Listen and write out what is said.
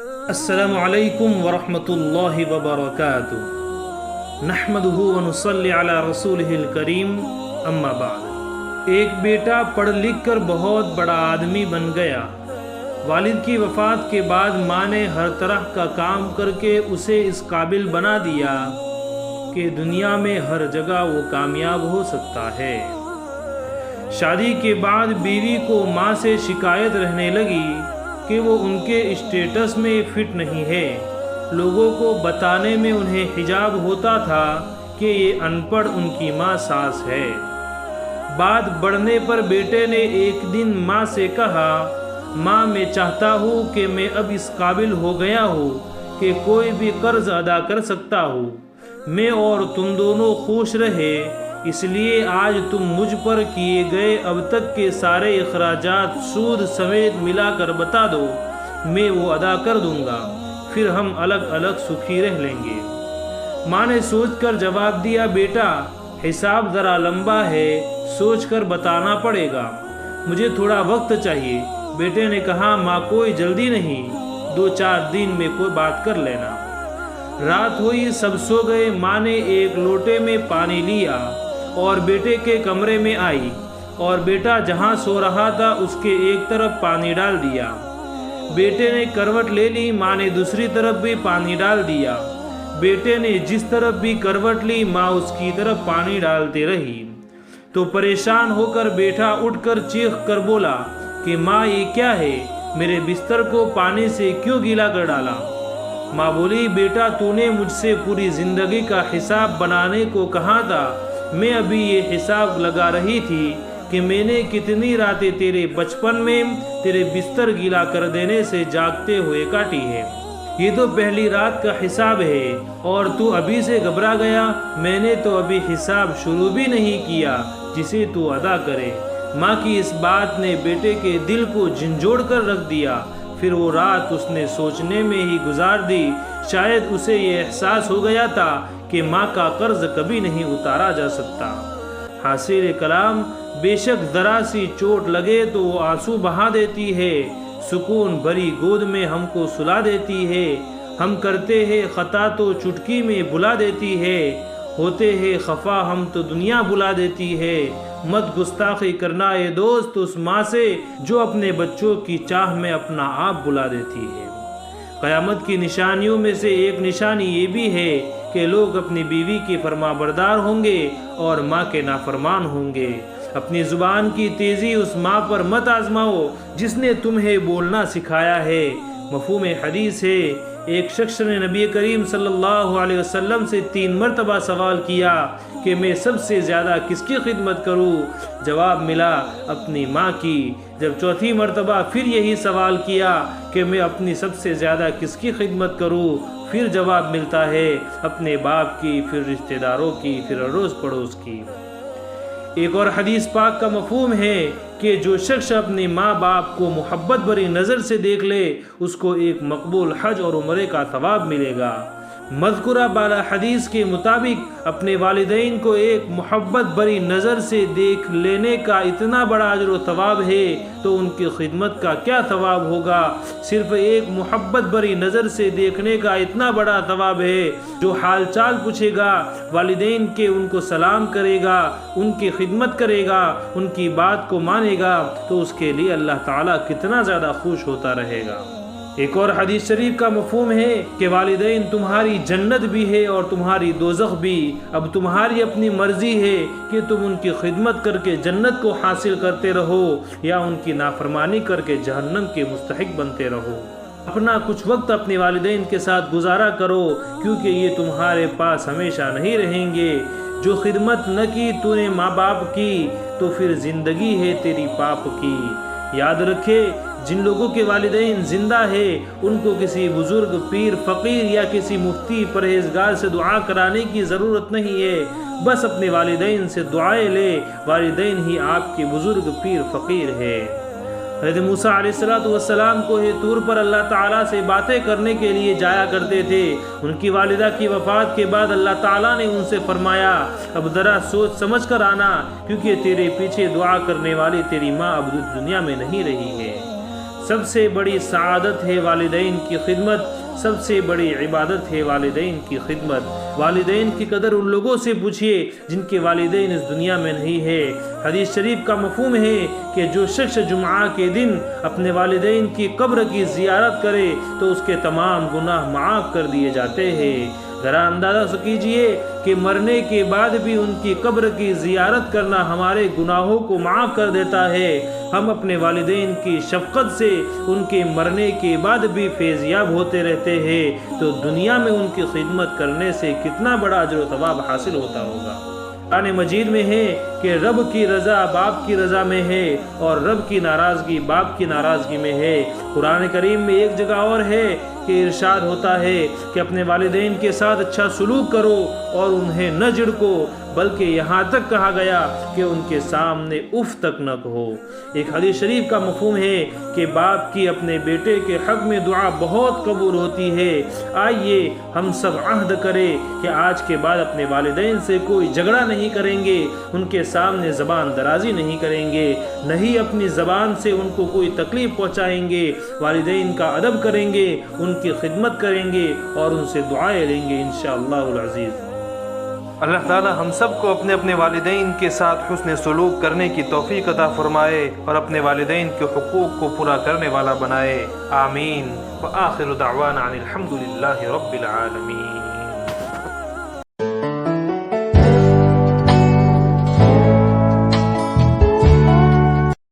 السلام علیکم ورحمۃ اللہ وبرکاتہ۔ نحمدہ ونصلی علی رسولہ الکریم، اما بعد۔ ایک بیٹا پڑھ لکھ کر بہت بڑا آدمی بن گیا۔ والد کی وفات کے بعد ماں نے ہر طرح کا کام کر کے اسے اس قابل بنا دیا کہ دنیا میں ہر جگہ وہ کامیاب ہو سکتا ہے۔ شادی کے بعد بیوی کو ماں سے شکایت رہنے لگی کہ وہ ان کے اسٹیٹس میں فٹ نہیں ہے۔ لوگوں کو بتانے میں انہیں حجاب ہوتا تھا کہ یہ ان پڑھ ان کی ماں ساس ہے۔ بات بڑھنے پر بیٹے نے ایک دن ماں سے کہا، ماں میں چاہتا ہوں کہ میں اب اس قابل ہو گیا ہوں کہ کوئی بھی قرض ادا کر سکتا ہوں، میں اور تم دونوں خوش رہے، اس لیے آج تم مجھ پر کیے گئے اب تک کے سارے اخراجات سود سمیت ملا کر بتا دو، میں وہ ادا کر دوں گا، پھر ہم الگ الگ سکھی رہ لیں گے۔ ماں نے سوچ کر جواب دیا، بیٹا حساب ذرا لمبا ہے، سوچ کر بتانا پڑے گا، مجھے تھوڑا وقت چاہیے۔ بیٹے نے کہا، ماں کوئی جلدی نہیں، 2-4 دن میں کوئی بات کر لینا۔ رات ہوئی، سب سو گئے۔ ماں نے ایک لوٹے میں پانی لیا اور بیٹے کے کمرے میں آئی اور بیٹا جہاں سو رہا تھا اس کے ایک طرف پانی ڈال دیا۔ بیٹے نے کروٹ لے لی، ماں نے دوسری طرف بھی پانی ڈال دیا۔ بیٹے نے جس طرف بھی کروٹ لی، ماں اس کی طرف پانی ڈالتے رہی۔ تو پریشان ہو کر بیٹا اٹھ کر چیخ کر بولا کہ ماں یہ کیا ہے، میرے بستر کو پانی سے کیوں گیلا کر ڈالا؟ ماں بولی، بیٹا تو نے مجھ سے پوری زندگی کا حساب بنانے کو کہا تھا، میں ابھی یہ حساب لگا رہی تھی کہ میں نے کتنی راتیں تیرے بچپن میں تیرے بستر گیلا کر دینے سے جاگتے ہوئے کاٹی ہے۔ یہ تو پہلی رات کا حساب ہے اور تو ابھی سے گھبرا گیا، میں نے تو ابھی حساب شروع بھی نہیں کیا جسے تو ادا کرے۔ ماں کی اس بات نے بیٹے کے دل کو جھنجھوڑ کر رکھ دیا۔ پھر وہ رات اس نے سوچنے میں ہی گزار دی۔ شاید اسے یہ احساس ہو گیا تھا کہ ماں کا قرض کبھی نہیں اتارا جا سکتا۔ حاصل کلام، بے شک ذرا سی چوٹ لگے تو وہ آنسو بہا دیتی ہے، سکون بھری گود میں ہم کو سلا دیتی ہے، ہم کرتے ہیں خطا تو چٹکی میں بلا دیتی ہے، ہوتے ہیں خفا ہم تو دنیا بلا دیتی ہے۔ مت گستاخی کرنا اے دوست اس ماں سے جو اپنے بچوں کی چاہ میں اپنا آپ بلا دیتی ہے۔ قیامت کی نشانیوں میں سے ایک نشانی یہ بھی ہے کہ لوگ اپنی بیوی کے فرما بردار ہوں گے اور ماں کے نافرمان ہوں گے۔ اپنی زبان کی تیزی اس ماں پر مت آزماؤ جس نے تمہیں بولنا سکھایا ہے۔ مفہوم حدیث ہے، ایک شخص نے نبی کریم صلی اللہ علیہ وسلم سے 3 مرتبہ سوال کیا کہ میں سب سے زیادہ کس کی خدمت کروں؟ جواب ملا، اپنی ماں کی۔ جب 4تھی مرتبہ پھر یہی سوال کیا کہ میں اپنی سب سے زیادہ کس کی خدمت کروں؟ پھر جواب ملتا ہے، اپنے باپ کی، پھر رشتہ داروں کی، پھر اڑوس پڑوس کی۔ ایک اور حدیث پاک کا مفہوم ہے کہ جو شخص اپنے ماں باپ کو محبت بھری نظر سے دیکھ لے اس کو ایک مقبول حج اور عمرے کا ثواب ملے گا۔ مذکورہ بالا حدیث کے مطابق اپنے والدین کو ایک محبت بھری نظر سے دیکھ لینے کا اتنا بڑا اجر و ثواب ہے تو ان کی خدمت کا کیا ثواب ہوگا؟ صرف ایک محبت بھری نظر سے دیکھنے کا اتنا بڑا ثواب ہے۔ جو حال چال پوچھے گا، والدین کے ان کو سلام کرے گا، ان کی خدمت کرے گا، ان کی بات کو مانے گا تو اس کے لیے اللہ تعالیٰ کتنا زیادہ خوش ہوتا رہے گا۔ ایک اور حدیث شریف کا مفہوم ہے کہ والدین تمہاری جنت بھی ہے اور تمہاری دوزخ بھی۔ اب تمہاری اپنی مرضی ہے کہ تم ان کی خدمت کر کے جنت کو حاصل کرتے رہو یا ان کی نافرمانی کر کے جہنم کے مستحق بنتے رہو۔ اپنا کچھ وقت اپنے والدین کے ساتھ گزارا کرو کیونکہ یہ تمہارے پاس ہمیشہ نہیں رہیں گے۔ جو خدمت نہ کی تو نے ماں باپ کی تو پھر زندگی ہے تیری پاپ کی۔ یاد رکھے، جن لوگوں کے والدین زندہ ہے ان کو کسی بزرگ، پیر، فقیر یا کسی مفتی پرہیزگار سے دعا کرانے کی ضرورت نہیں ہے، بس اپنے والدین سے دعائیں لے، والدین ہی آپ کے بزرگ، پیر، فقیر ہے۔ حضرت موسیٰ علیہ السلام کوہ طور پر اللہ تعالیٰ سے باتیں کرنے کے لیے جایا کرتے تھے۔ ان کی والدہ کی وفات کے بعد اللہ تعالیٰ نے ان سے فرمایا، اب ذرا سوچ سمجھ کر آنا کیونکہ تیرے پیچھے دعا کرنے والی تیری ماں اب دنیا میں نہیں رہی ہے۔ سب سے بڑی سعادت ہے والدین کی خدمت، سب سے بڑی عبادت ہے والدین کی خدمت۔ والدین کی قدر ان لوگوں سے پوچھئے جن کے والدین اس دنیا میں نہیں ہے۔ حدیث شریف کا مفہوم ہے کہ جو شخص جمعہ کے دن اپنے والدین کی قبر کی زیارت کرے تو اس کے تمام گناہ معاف کر دیے جاتے ہیں۔ ذرا اندازہ کیجئے کہ مرنے کے بعد بھی ان کی قبر کی زیارت کرنا ہمارے گناہوں کو معاف کر دیتا ہے۔ ہم اپنے والدین کی شفقت سے ان کے مرنے کے بعد بھی فیضیاب ہوتے رہتے ہیں، تو دنیا میں ان کی خدمت کرنے سے کتنا بڑا اجر و ثواب حاصل ہوتا ہوگا۔ قرآن مجید میں ہے کہ رب کی رضا باپ کی رضا میں ہے اور رب کی ناراضگی باپ کی ناراضگی میں ہے۔ قرآن کریم میں ایک جگہ اور ہے کہ ارشاد ہوتا ہے کہ اپنے والدین کے ساتھ اچھا سلوک کرو اور انہیں نہ جھڑکو، بلکہ یہاں تک کہا گیا کہ ان کے سامنے اف تک نہ کہو۔ ایک حدیث شریف کا مفہوم ہے کہ باپ کی اپنے بیٹے کے حق میں دعا بہت قبول ہوتی ہے۔ آئیے ہم سب عہد کریں کہ آج کے بعد اپنے والدین سے کوئی جھگڑا نہیں کریں گے، ان کے سامنے زبان درازی نہیں کریں گے، نہیں اپنی زبان سے ان کو کوئی تکلیف پہنچائیں گے، والدین کا ادب کریں گے، ان کی خدمت کریں گے اور ان سے دعائیں لیں گے انشاءاللہ العزیز۔ اللہ تعالی ہم سب کو اپنے اپنے والدین کے ساتھ حسن سلوک کرنے کی توفیق عطا فرمائے اور اپنے والدین کے حقوق کو پورا کرنے والا بنائے، آمین۔ وآخر دعوانا ان الحمد للہ رب العالمین۔